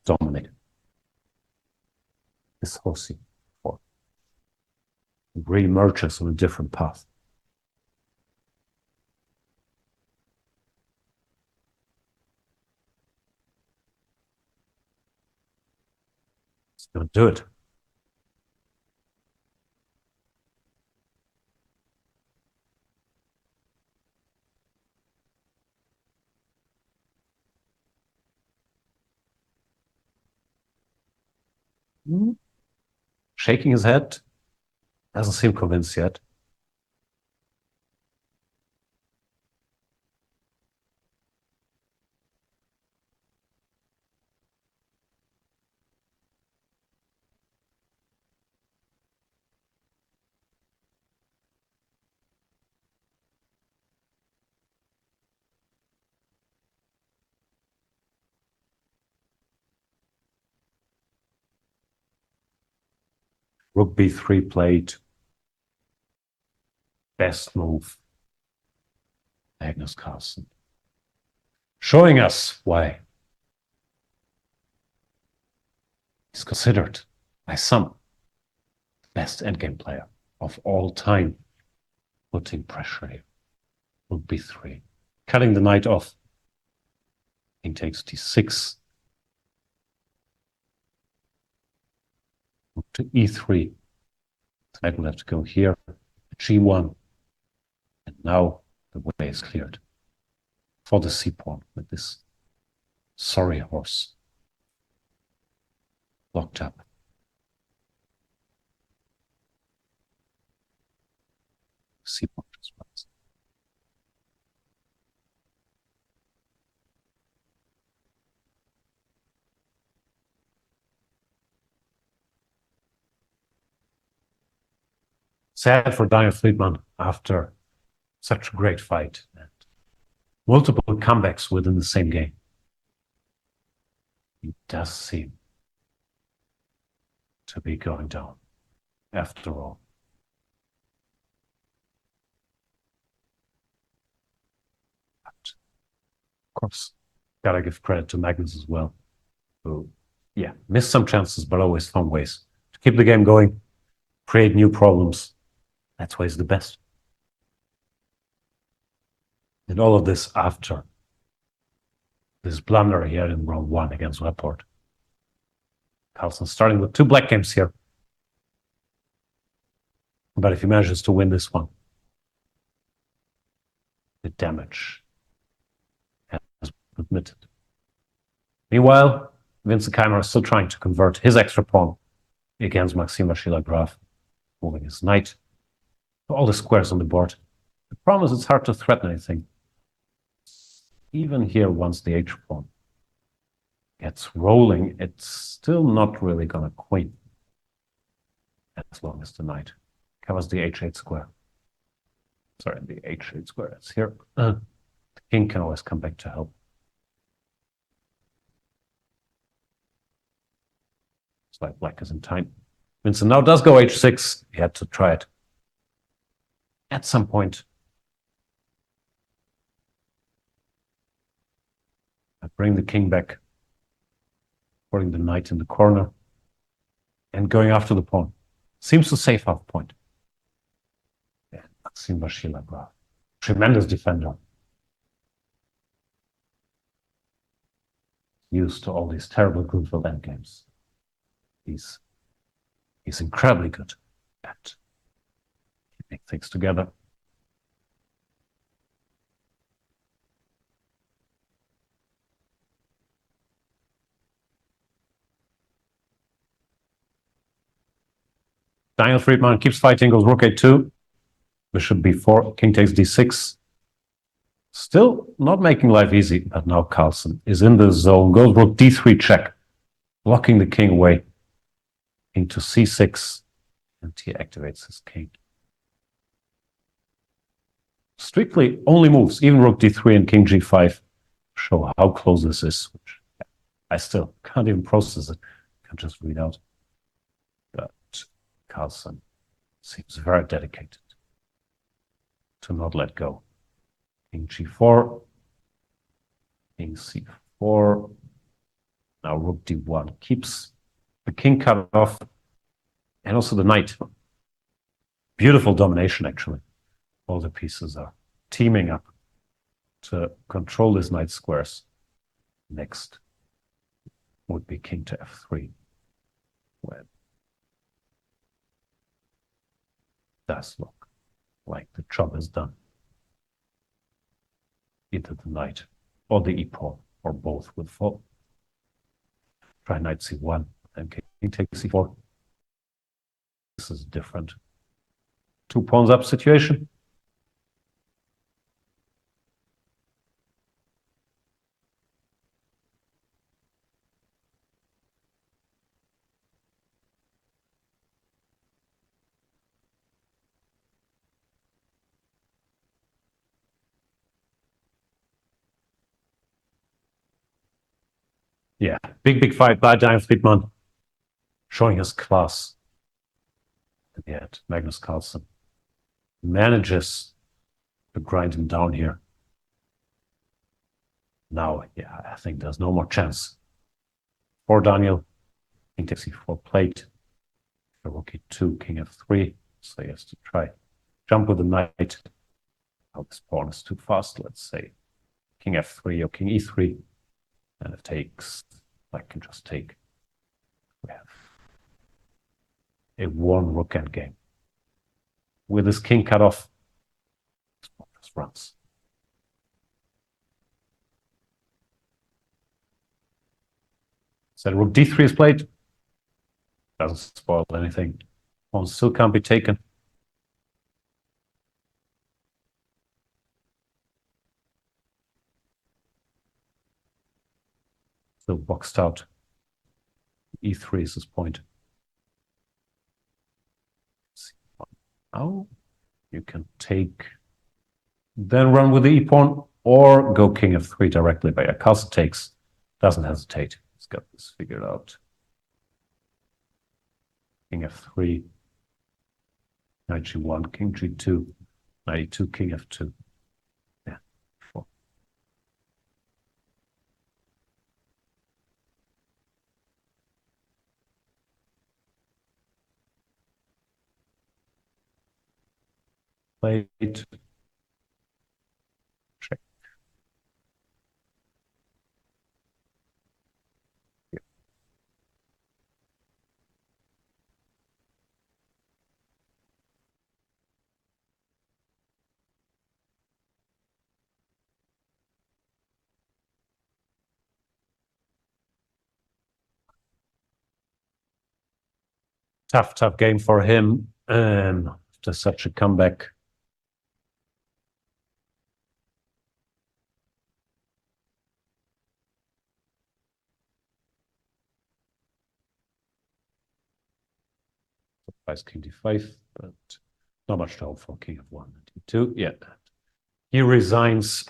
dominate this whole c4. It re-emerges on a different path. It's going to do it. Shaking his head, doesn't seem convinced yet. Rook b3 played. Best move. Magnus Carlsen. Showing us why he's considered by some the best endgame player of all time. Putting pressure here. Rook b3. Cutting the knight off. King takes d6. Rook to e3. The knight will have to go here. g1. And now the way is cleared for the c-pawn with this sorry horse locked up. C-pawn just runs. Sad for Daniel Fridman after such a great fight and multiple comebacks within the same game. He does seem to be going down after all. But of course, gotta give credit to Magnus as well, who, yeah, missed some chances, but always found ways to keep the game going, create new problems. That's why he's the best. And all of this after this blunder here in round 1 against Laporte. Carlsen starting with 2 black games here. But if he manages to win this one, the damage has been admitted. Meanwhile, Vincent Keimer is still trying to convert his extra pawn against Maxime Vachier-Lagrave, moving his knight to all the squares on the board. The problem is it's hard to threaten anything. Even here, once the h-pawn gets rolling, it's still not really going to queen as long as the knight covers the h8 square. Sorry, the h8 square is here. The king can always come back to help. It's like black is in time. Vincent now does go h6. He had to try it at some point. I bring the king back, putting the knight in the corner, and going after the pawn. Seems to save half point. Yeah, Maxime Vachier-Lagrave, tremendous defender. Used to all these terrible Grunfeld endgames. He's incredibly good at keeping things together. Daniel Fridman keeps fighting, goes rook a2, bishop b4, king takes d6. Still not making life easy, but now Carlsen is in the zone, goes rook d3 check, blocking the king away into c6, and he activates his king. Strictly only moves, even rook d3 and king g5, show how close this is, which I still can't even process it, can't just read out. Carlsen seems very dedicated to not let go. King g4, king c4, Now rook d1 keeps the king cut off and also the knight. Beautiful domination, actually. All the pieces are teaming up to control his knight squares. Next would be king to f3. Well, does look like the job is done. Either the knight or the e-pawn or both would fall. Try knight c1 and king takes c4. This is different. Two pawns up situation. Yeah, big fight by Giant Fridman, showing his class. And yet, Magnus Carlsen manages to grind him down here. Now, yeah, I think there's no more chance for Daniel. King takes c4 plate. Rook e2, king f3. So he has to try jump with the knight. Oh, this pawn is too fast, let's say. King f3 or king e3. And it takes, I can just take. We have a one rook endgame. With his king cut off, this pawn just runs. So rook d3 is played. Doesn't spoil anything. Pawn still can't be taken. Still boxed out. e3 is his point. Now you can take, then run with the e-pawn or go king f3 directly. But yeah, Carlsen takes, doesn't hesitate. He's got this figured out. King f3, knight g1, king g2, knight e2, king f2. Yeah, four. Plate. Check. Yeah. Tough game for him. After such a comeback. Surprise king d5, but not much to hope for king f1 and d2. Yeah, he resigns.